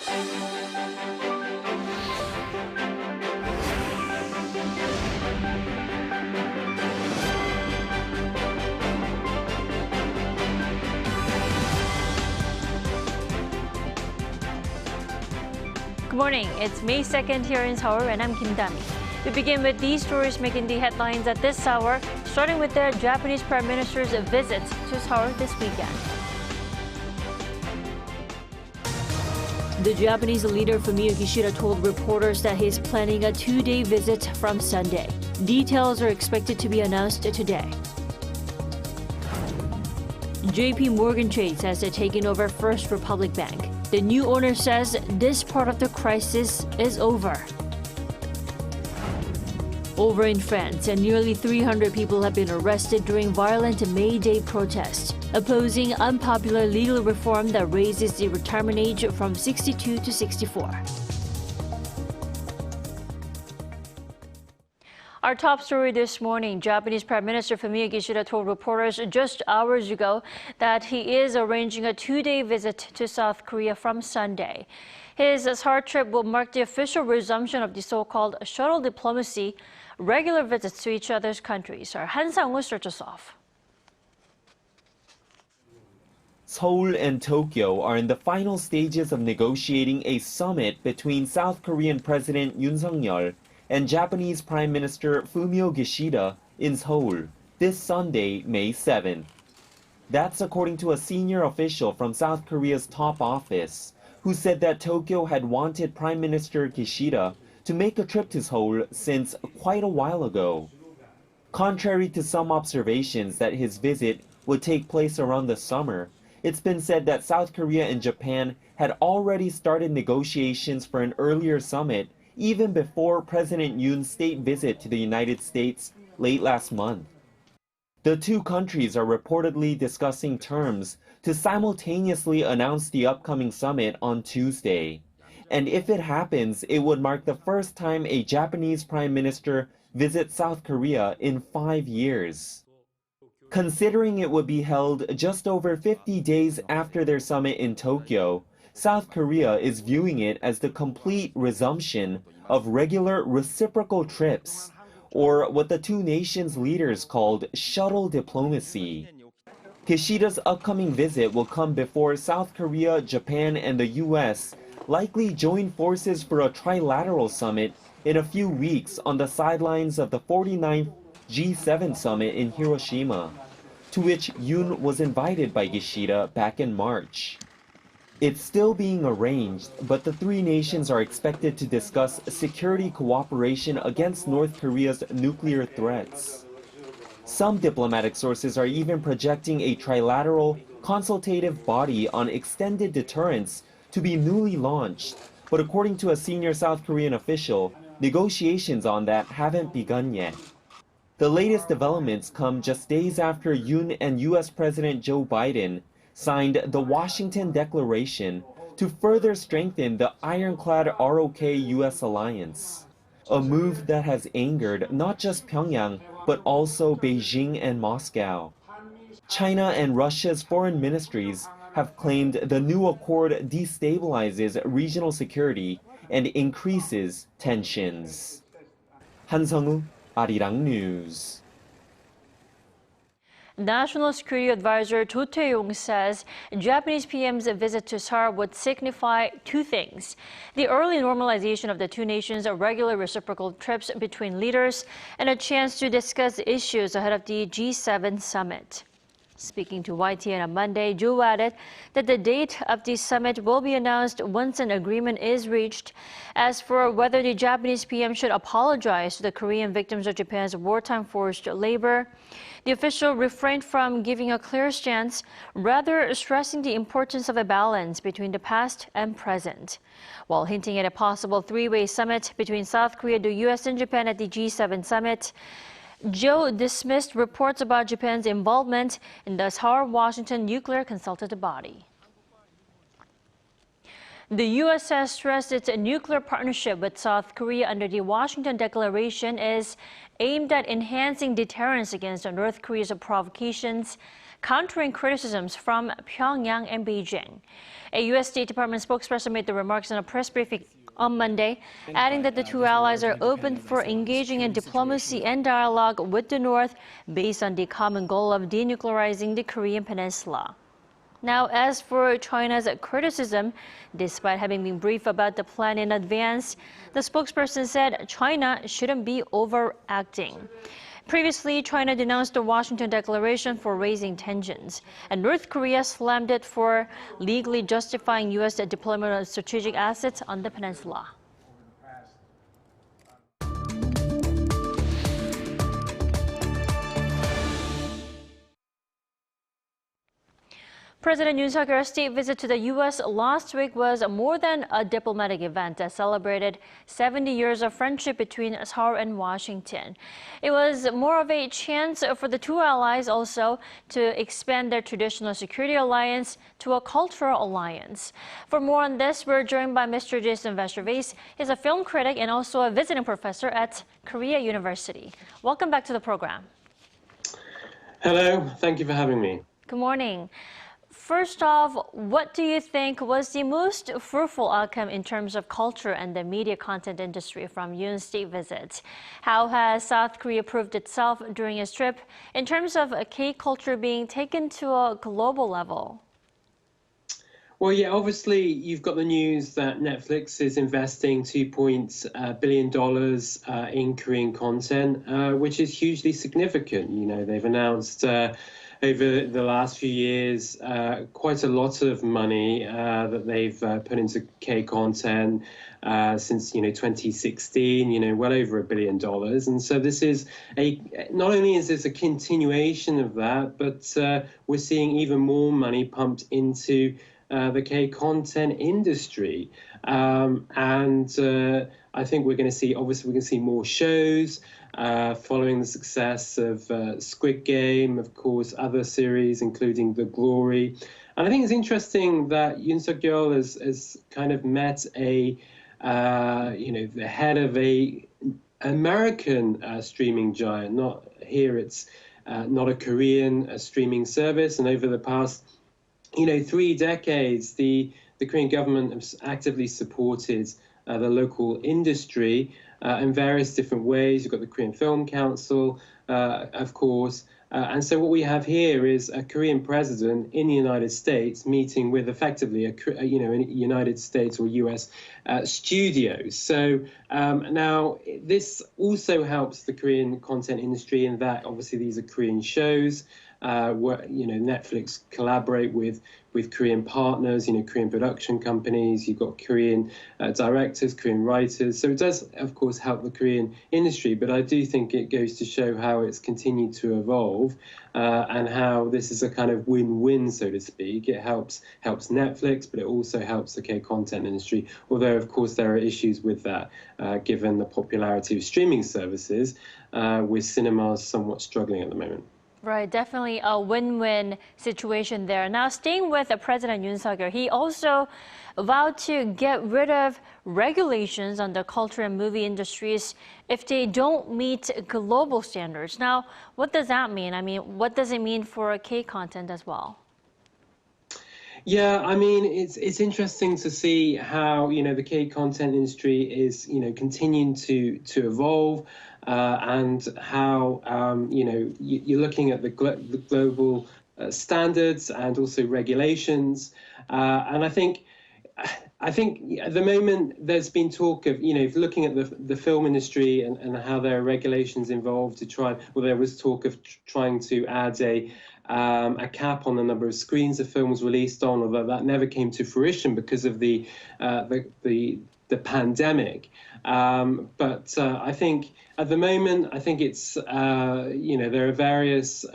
Good morning. It's May 2nd here in Seoul, and I'm Kim Dami. We begin with these stories making the headlines at this hour, starting with the Japanese Prime Minister's visit to Seoul this weekend. The Japanese leader Fumio Kishida told reporters that he's planning a two-day visit from Sunday. Details are expected to be announced today. JPMorgan Chase has taken over First Republic Bank. The new owner says this part of the crisis is over. Over in France, nearly 300 people have been arrested during violent May Day protests, opposing unpopular legal reform that raises the retirement age from 62 to 64. Our top story this morning, Japanese Prime Minister Fumio Kishida told reporters just hours ago that he is arranging a two-day visit to South Korea from Sunday. His Seoul trip will mark the official resumption of the so-called shuttle diplomacy, regular visits to each other's countries. Our Han Sang-woo starts us off. Seoul and Tokyo are in the final stages of negotiating a summit between South Korean President Yoon Suk-yeol and Japanese Prime Minister Fumio Kishida in Seoul this Sunday, May 7th. That's according to a senior official from South Korea's top office, who said that Tokyo had wanted Prime Minister Kishida to make a trip to Seoul since quite a while ago. Contrary to some observations that his visit would take place around the summer, it's been said that South Korea and Japan had already started negotiations for an earlier summit even before President Yoon's state visit to the United States late last month. The two countries are reportedly discussing terms to simultaneously announce the upcoming summit on Tuesday. And if it happens, it would mark the first time a Japanese prime minister visits South Korea in 5 years. Considering it would be held just over 50 days after their summit in Tokyo, South Korea is viewing it as the complete resumption of regular reciprocal trips, or what the two nations' leaders called shuttle diplomacy. Kishida's upcoming visit will come before South Korea, Japan, and the US likely join forces for a trilateral summit in a few weeks on the sidelines of the 49th G7 summit in Hiroshima, to which Yoon was invited by Kishida back in March. It's still being arranged, but the three nations are expected to discuss security cooperation against North Korea's nuclear threats. Some diplomatic sources are even projecting a trilateral consultative body on extended deterrence to be newly launched, but according to a senior South Korean official, negotiations on that haven't begun yet. The latest developments come just days after Yoon and US President Joe Biden signed the Washington Declaration to further strengthen the ironclad ROK-US alliance, a move that has angered not just Pyongyang, but also Beijing and Moscow. China and Russia's foreign ministries have claimed the new accord destabilizes regional security and increases tensions. Han Sang-woo, Arirang News. National Security Advisor Cho Tae-yong says Japanese PM's visit to Seoul would signify two things: the early normalization of the two nations' regular reciprocal trips between leaders, and a chance to discuss issues ahead of the G7 summit. Speaking to YTN on Monday, Cho added that the date of the summit will be announced once an agreement is reached. As for whether the Japanese PM should apologize to the Korean victims of Japan's wartime forced labor, the official refrained from giving a clear stance, rather stressing the importance of a balance between the past and present. While hinting at a possible three-way summit between South Korea, the US, and Japan at the G7 summit, Cho dismissed reports about Japan's involvement in the Seoul-Washington nuclear consultative body. The U.S. has stressed its nuclear partnership with South Korea under the Washington Declaration is aimed at enhancing deterrence against North Korea's provocations, countering criticisms from Pyongyang and Beijing. A U.S. State Department spokesperson made the remarks in a press briefing on Monday, adding that the two allies are open for engaging in diplomacy and dialogue with the North based on the common goal of denuclearizing the Korean Peninsula. Now, as for China's criticism, despite having been briefed about the plan in advance, the spokesperson said China shouldn't be overacting. Previously, China denounced the Washington Declaration for raising tensions, and North Korea slammed it for legally justifying U.S. deployment of strategic assets on the peninsula. President Yoon Suk-yeol's state visit to the U.S. last week was more than a diplomatic event that celebrated 70 years of friendship between Seoul and Washington. It was more of a chance for the two allies also to expand their traditional security alliance to a cultural alliance. For more on this, we're joined by Mr. Jason Vestervais. He's a film critic and also a visiting professor at Korea University. Welcome back to the program. Hello, thank you for having me. Good morning. First off, what do you think was the most fruitful outcome in terms of culture and the media content industry from Yoon's state visit? How has South Korea proved itself during his trip in terms of K-culture being taken to a global level? Well, yeah, obviously you've got the news that Netflix is investing $2 billion in Korean content, which is hugely significant. You know, they've announced over the last few years quite a lot of money that they've put into K content since 2016. Well over $1 billion, and so this is not only is this a continuation of that, but we're seeing even more money pumped into the K content industry, and I think we're going to see more shows. Following the success of Squid Game, of course, other series, including The Glory. And I think it's interesting that Yoon Suk-yeol has kind of met the head of a American streaming giant. Not here, it's not a Korean streaming service. And over the past, 3 decades, the Korean government has actively supported the local industry in various different ways. You've got the Korean Film Council, of course. And so what we have here is a Korean president in the United States meeting with effectively a United States or US studios. So now this also helps the Korean content industry in that obviously these are Korean shows. Where Netflix collaborate with Korean partners, Korean production companies. You've got Korean directors, Korean writers. So it does, of course, help the Korean industry. But I do think it goes to show how it's continued to evolve and how this is a kind of win-win, so to speak. It helps Netflix, but it also helps the K-content industry. Although, of course, there are issues with that, given the popularity of streaming services, with cinemas somewhat struggling at the moment. Right, definitely a win-win situation there. Now, staying with President Yoon Suk-yeol, he also vowed to get rid of regulations on the culture and movie industries if they don't meet global standards. Now, what does that mean? I mean, what does it mean for K-content as well? Yeah, I mean, it's interesting to see how, the K-content industry is, continuing to evolve. And how you're looking at the global standards and also regulations, and I think at the moment there's been talk of looking at the film industry and how there are regulations involved to try. Well, there was talk of trying to add a cap on the number of screens the film was released on, although that never came to fruition because of the pandemic. But I think at the moment, I think it's, there are various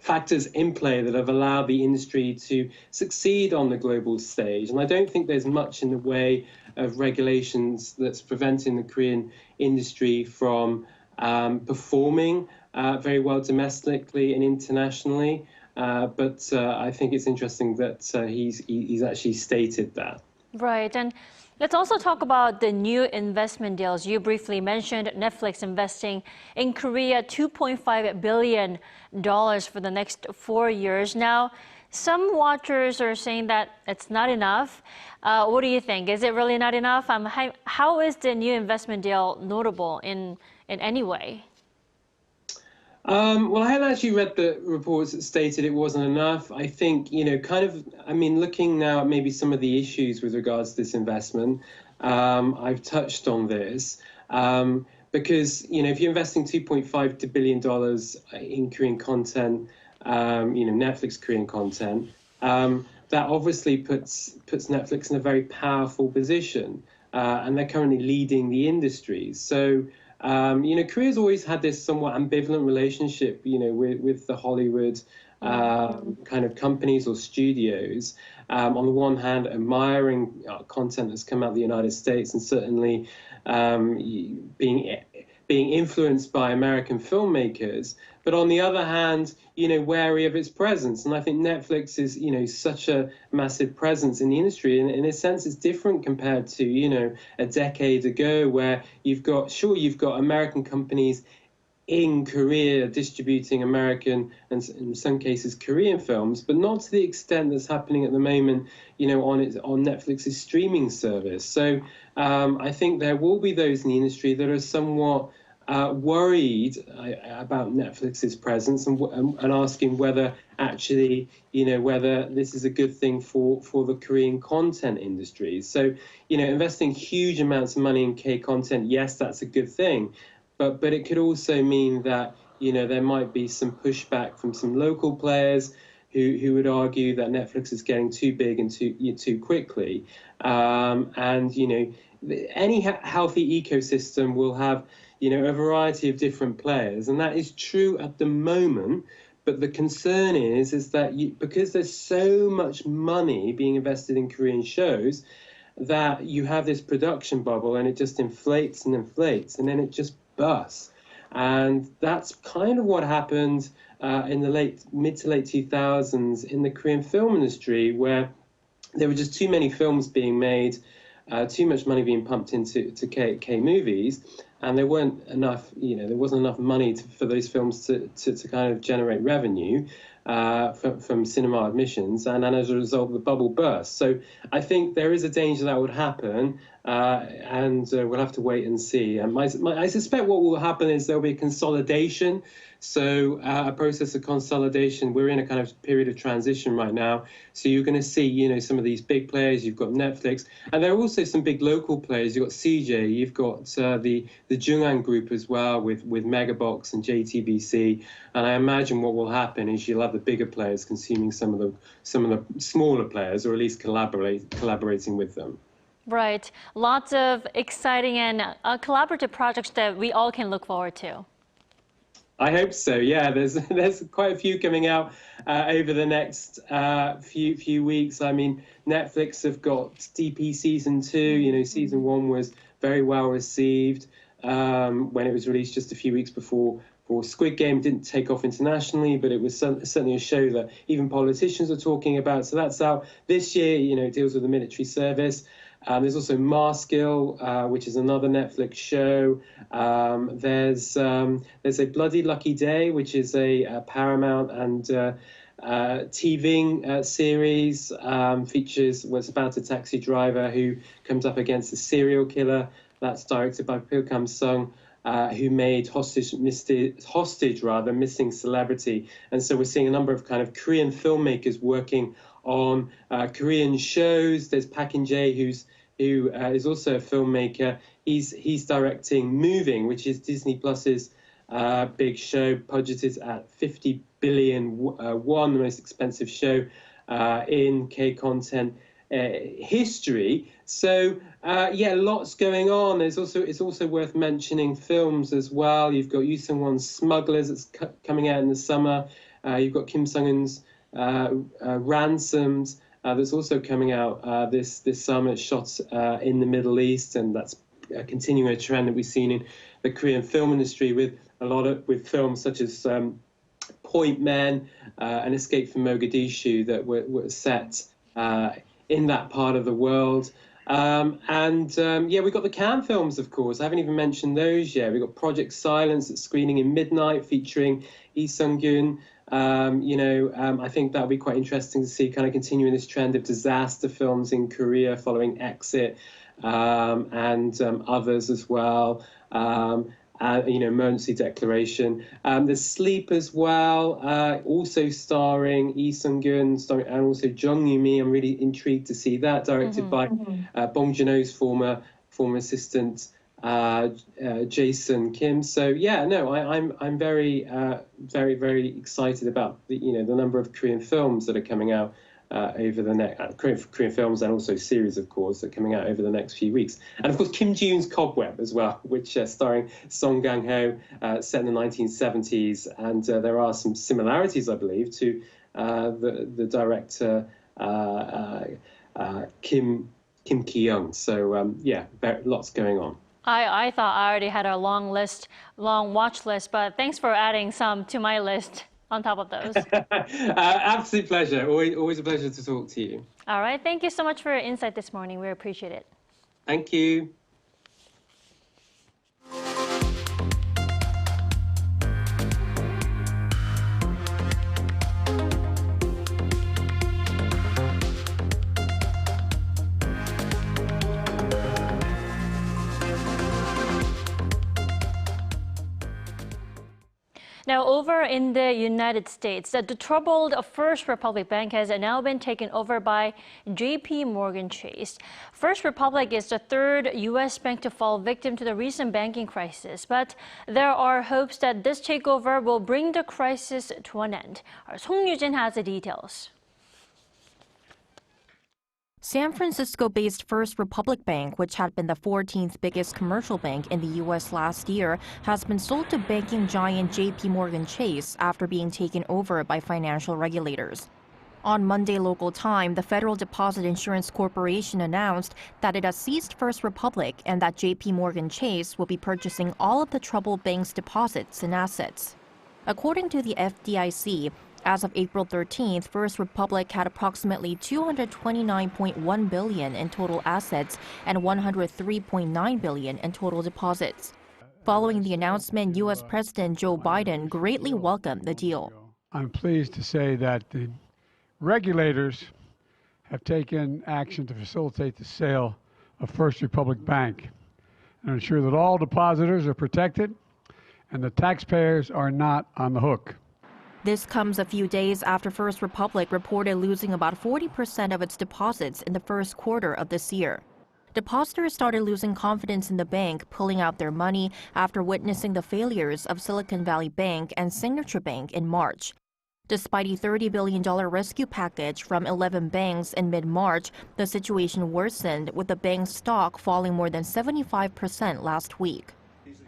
factors in play that have allowed the industry to succeed on the global stage. And I don't think there's much in the way of regulations that's preventing the Korean industry from performing very well domestically and internationally. But I think it's interesting that he's actually stated that. Right. And let's also talk about the new investment deals. You briefly mentioned Netflix investing in Korea $2.5 billion for the next 4 years. Now, some watchers are saying that it's not enough. What do you think? Is it really not enough? How is the new investment deal notable in any way? Well, I hadn't actually read the reports that stated it wasn't enough. I think, looking now at maybe some of the issues with regards to this investment, I've touched on this. Because, if you're investing $2.5 billion in Korean content, Netflix Korean content, that obviously puts Netflix in a very powerful position. And they're currently leading the industry. So, Korea's always had this somewhat ambivalent relationship, with the Hollywood kind of companies or studios. On the one hand, admiring content that's come out of the United States and certainly being influenced by American filmmakers, but on the other hand, wary of its presence. And I think Netflix is, such a massive presence in the industry. And in a sense, it's different compared to, a decade ago, where you've got American companies in Korea distributing American and in some cases Korean films, but not to the extent that's happening at the moment, on Netflix's streaming service. So I think there will be those in the industry that are somewhat worried about Netflix's presence and asking whether actually, whether this is a good thing for the Korean content industry. So, investing huge amounts of money in K content, yes, that's a good thing. But it could also mean that, there might be some pushback from some local players who would argue that Netflix is getting too big and too quickly. Any healthy ecosystem will have, a variety of different players. And that is true at the moment. But the concern is that because there's so much money being invested in Korean shows, that you have this production bubble and it just inflates and inflates and then it just bursts. And that's kind of what happened in the mid to late 2000s in the Korean film industry, where there were just too many films being made, too much money being pumped into K movies, and there wasn't enough money for those films to kind of generate revenue from cinema admissions, and as a result, the bubble burst. So I think there is a danger that would happen, and we'll have to wait and see. And I suspect what will happen is there'll be a consolidation. So a process of consolidation. We're in a kind of period of transition right now. So you're going to see, some of these big players. You've got Netflix, and there are also some big local players. You've got CJ. You've got the Jungan Group as well, with Megabox and JTBC. And I imagine what will happen is you'll have the bigger players consuming some of the smaller players, or at least collaborating with them. Right. Lots of exciting and collaborative projects that we all can look forward to. I hope so. Yeah, there's quite a few coming out over the next few weeks. I mean, Netflix have got DP season 2. Season 1 was very well received when it was released just a few weeks before. Squid Game didn't take off internationally, but it was certainly a show that even politicians are talking about. So that's out this year. It deals with the military service. There's also Marskill, which is another Netflix show. There's a Bloody Lucky Day, which is a Paramount and TV series. Features what's about a taxi driver who comes up against a serial killer. That's directed by Pil Kam-sung, who made Missing Celebrity. And so we're seeing a number of kind of Korean filmmakers working on Korean shows. There's Park In-jae, who is also a filmmaker. He's directing Moving, which is Disney Plus's big show, budgeted at 50 billion won, the most expensive show in K-content history. So lots going on. It's also worth mentioning films as well. You've got Yoo Seung-won's Smugglers that's coming out in the summer. You've got Kim Sung-eun's Ransomed that's also coming out this summer. It's shot in the Middle East, and that's continuing a trend that we've seen in the Korean film industry with films such as Point Men, and Escape from Mogadishu that were set in that part of the world. Yeah, we've got the Cannes films, of course. I haven't even mentioned those yet. We've got Project Silence that's screening in midnight, featuring Lee Sung-gyun. I think that'll be quite interesting to see, kind of continuing this trend of disaster films in Korea following Exit, and others as well. Emergency Declaration. There's Sleep as well, also starring Lee Sung-gyun, and also Jung Yoo-mi. I'm really intrigued to see that, directed by Bong Joon-ho's former assistant Jason Kim. So yeah, no, I'm very very excited about the number of Korean films that are coming out over the next Korean films, and also series, of course, that are coming out over the next few weeks. And of course, Kim Ji-yoon's Cobweb as well, which starring Song Kang-ho, set in the 1970s, and there are some similarities, I believe, to the director Kim Ki-young. So lots going on. I thought I already had a long watch list, but thanks for adding some to my list on top of those. Absolute pleasure. Always a pleasure to talk to you. All right. Thank you so much for your insight this morning. We appreciate it. Thank you. Now, over in the United States, the troubled First Republic Bank has now been taken over by JPMorgan Chase. First Republic is the third U.S. bank to fall victim to the recent banking crisis, but there are hopes that this takeover will bring the crisis to an end. Song Yujin has the details. San Francisco-based First Republic Bank, which had been the 14th biggest commercial bank in the U.S. last year, has been sold to banking giant JPMorgan Chase after being taken over by financial regulators. On Monday local time, the Federal Deposit Insurance Corporation announced that it has seized First Republic and that JPMorgan Chase will be purchasing all of the troubled bank's deposits and assets. According to the FDIC, as of April 13th, First Republic had approximately $229.1 billion in total assets and $103.9 billion in total deposits. Following the announcement, U.S. President Joe Biden greatly welcomed the deal. I'm pleased to say that the regulators have taken action to facilitate the sale of First Republic Bank and ensure that all depositors are protected and the taxpayers are not on the hook. This comes a few days after First Republic reported losing about 40% of its deposits in the first quarter of this year. Depositors started losing confidence in the bank, pulling out their money after witnessing the failures of Silicon Valley Bank and Signature Bank in March. Despite a $30 billion rescue package from 11 banks in mid-March, the situation worsened, with the bank's stock falling more than 75% last week.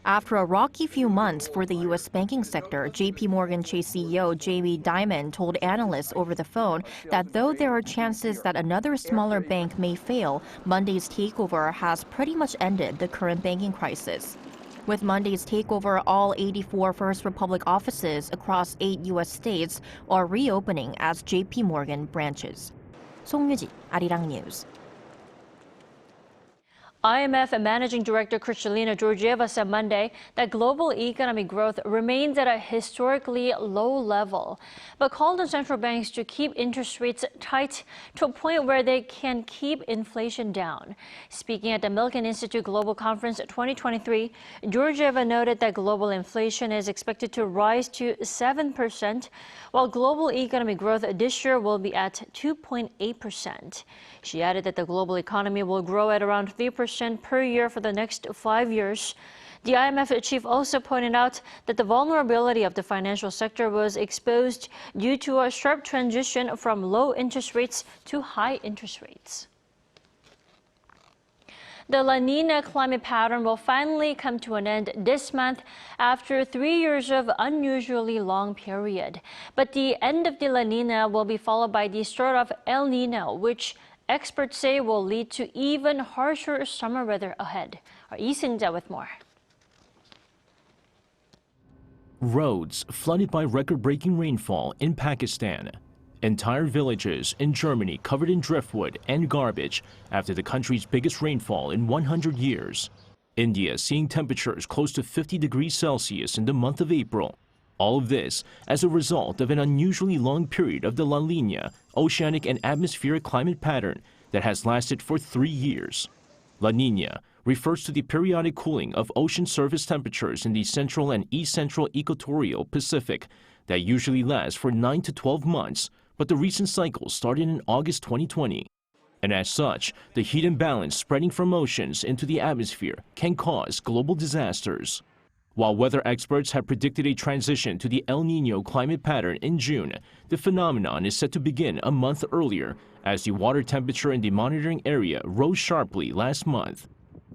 After a rocky few months for the U.S. banking sector, JPMorgan Chase CEO Jamie Dimon told analysts over the phone that though there are chances that another smaller bank may fail, Monday's takeover has pretty much ended the current banking crisis. With Monday's takeover, all 84 First Republic offices across 8 U.S. states are reopening as JPMorgan branches. 송유진, Arirang News. IMF Managing Director Kristalina Georgieva said Monday that global economic growth remains at a historically low level, but called on central banks to keep interest rates tight to a point where they can keep inflation down. Speaking at the Milken Institute Global Conference 2023, Georgieva noted that global inflation is expected to rise to 7%, while global economic growth this year will be at 2.8%. She added that the global economy will grow at around 3% per year for the next 5 years. The IMF chief also pointed out that the vulnerability of the financial sector was exposed due to a sharp transition from low interest rates to high interest rates. The La Niña climate pattern will finally come to an end this month after 3 years of unusually long period. But the end of the La Niña will be followed by the start of El Niño, which experts say will lead to even harsher summer weather ahead. Our Lee Seung-ja with more. Roads flooded by record-breaking rainfall in Pakistan. Entire villages in Germany covered in driftwood and garbage after the country's biggest rainfall in 100 years. India seeing temperatures close to 50 degrees Celsius in the month of April. All of this as a result of an unusually long period of the La Niña, oceanic and atmospheric climate pattern that has lasted for 3 years. La Niña refers to the periodic cooling of ocean surface temperatures in the central and east-central equatorial Pacific that usually lasts for 9 to 12 months, but the recent cycle started in August 2020. And as such, the heat imbalance spreading from oceans into the atmosphere can cause global disasters. While weather experts have predicted a transition to the El Niño climate pattern in June, the phenomenon is set to begin a month earlier as the water temperature in the monitoring area rose sharply last month.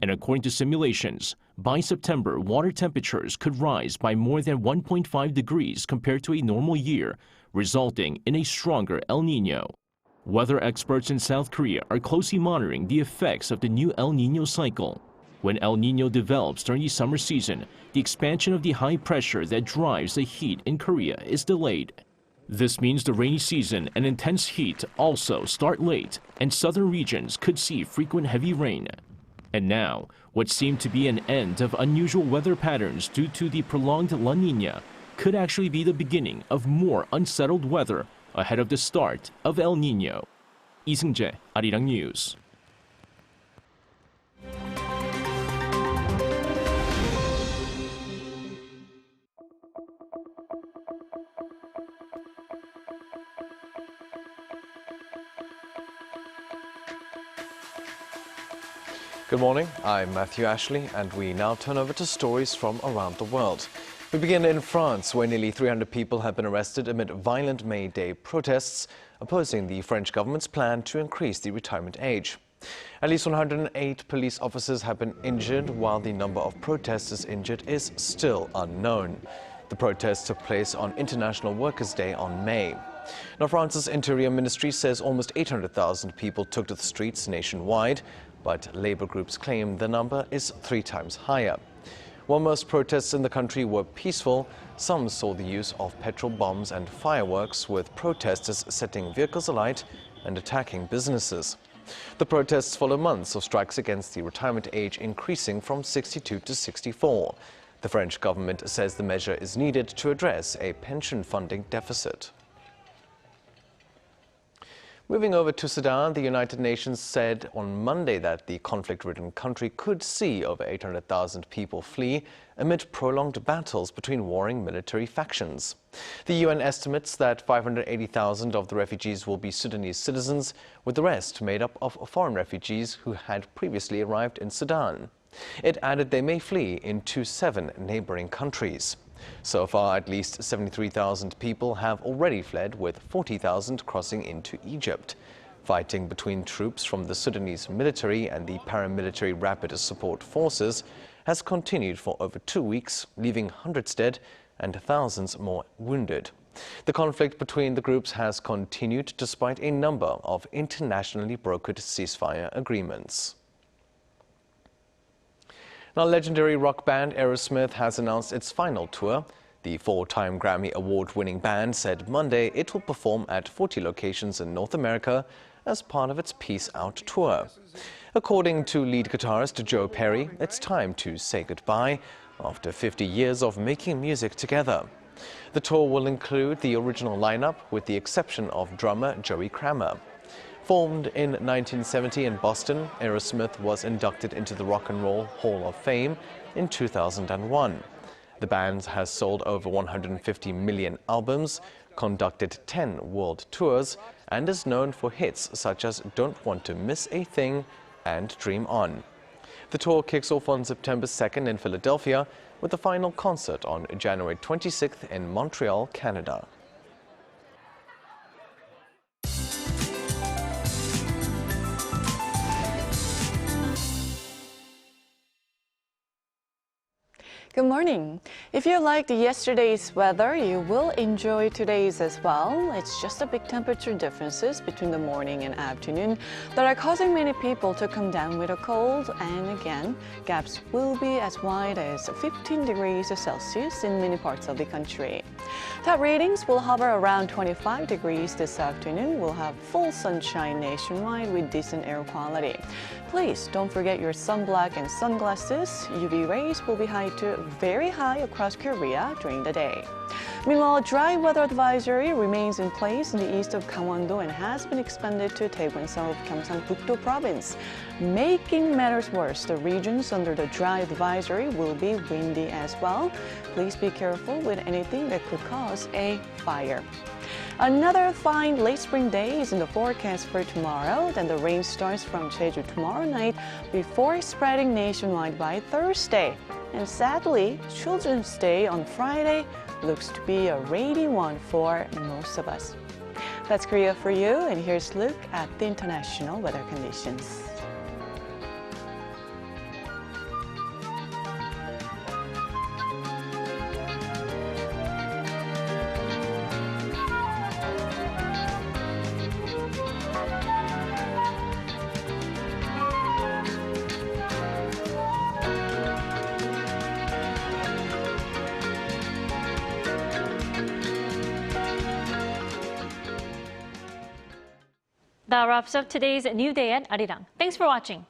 And according to simulations, by September, water temperatures could rise by more than 1.5 degrees compared to a normal year, resulting in a stronger El Niño. Weather experts in South Korea are closely monitoring the effects of the new El Niño cycle. When El Niño develops during the summer season, the expansion of the high pressure that drives the heat in Korea is delayed. This means the rainy season and intense heat also start late, and southern regions could see frequent heavy rain. And now, what seemed to be an end of unusual weather patterns due to the prolonged La Niña could actually be the beginning of more unsettled weather ahead of the start of El Niño. 이승재, Arirang News. Good morning, I'm Matthew Ashley, and we now turn over to stories from around the world. We begin in France, where nearly 300 people have been arrested amid violent May Day protests opposing the French government's plan to increase the retirement age. At least 108 police officers have been injured, while the number of protesters injured is still unknown. The protests took place on International Workers' Day on May. Now, France's Interior Ministry says almost 800,000 people took to the streets nationwide, but labor groups claim the number is 3 times higher. While most protests in the country were peaceful, some saw the use of petrol bombs and fireworks, with protesters setting vehicles alight and attacking businesses. The protests follow months of strikes against the retirement age increasing from 62 to 64. The French government says the measure is needed to address a pension funding deficit. Moving over to Sudan, the United Nations said on Monday that the conflict-ridden country could see over 800,000 people flee amid prolonged battles between warring military factions. The UN estimates that 580,000 of the refugees will be Sudanese citizens, with the rest made up of foreign refugees who had previously arrived in Sudan. It added they may flee into 7 neighboring countries. So far, at least 73,000 people have already fled, with 40,000 crossing into Egypt. Fighting between troops from the Sudanese military and the paramilitary Rapid Support Forces has continued for over 2 weeks, leaving hundreds dead and thousands more wounded. The conflict between the groups has continued despite a number of internationally brokered ceasefire agreements. Now, legendary rock band Aerosmith has announced its final tour. The 4-time Grammy Award-winning band said Monday it will perform at 40 locations in North America as part of its Peace Out tour. According to lead guitarist Joe Perry, it's time to say goodbye after 50 years of making music together. The tour will include the original lineup, with the exception of drummer Joey Kramer. Formed in 1970 in Boston, Aerosmith was inducted into the Rock and Roll Hall of Fame in 2001. The band has sold over 150 million albums, conducted 10 world tours, and is known for hits such as Don't Want to Miss a Thing and Dream On. The tour kicks off on September 2nd in Philadelphia, with the final concert on January 26th in Montreal, Canada. Good morning. If you liked yesterday's weather, you will enjoy today's as well. It's just the big temperature differences between the morning and afternoon that are causing many people to come down with a cold. And again, gaps will be as wide as 15 degrees Celsius in many parts of the country. Top readings will hover around 25 degrees this afternoon. We'll have full sunshine nationwide with decent air quality. Please don't forget your sunblock and sunglasses. UV rays will be high to very high across Korea during the day. Meanwhile, dry weather advisory remains in place in the east of Gangwon-do and has been expanded to Daewon-seo of Gyeongsang-buk-do province. Making matters worse, the regions under the dry advisory will be windy as well. Please be careful with anything that could cause a fire. Another fine late spring day is in the forecast for tomorrow. Then the rain starts from Jeju tomorrow night before spreading nationwide by Thursday. And sadly, Children's Day on Friday looks to be a rainy one for most of us. That's Korea for you, and here's a look at the international weather conditions. That wraps up today's New Day at Arirang. Thanks for watching.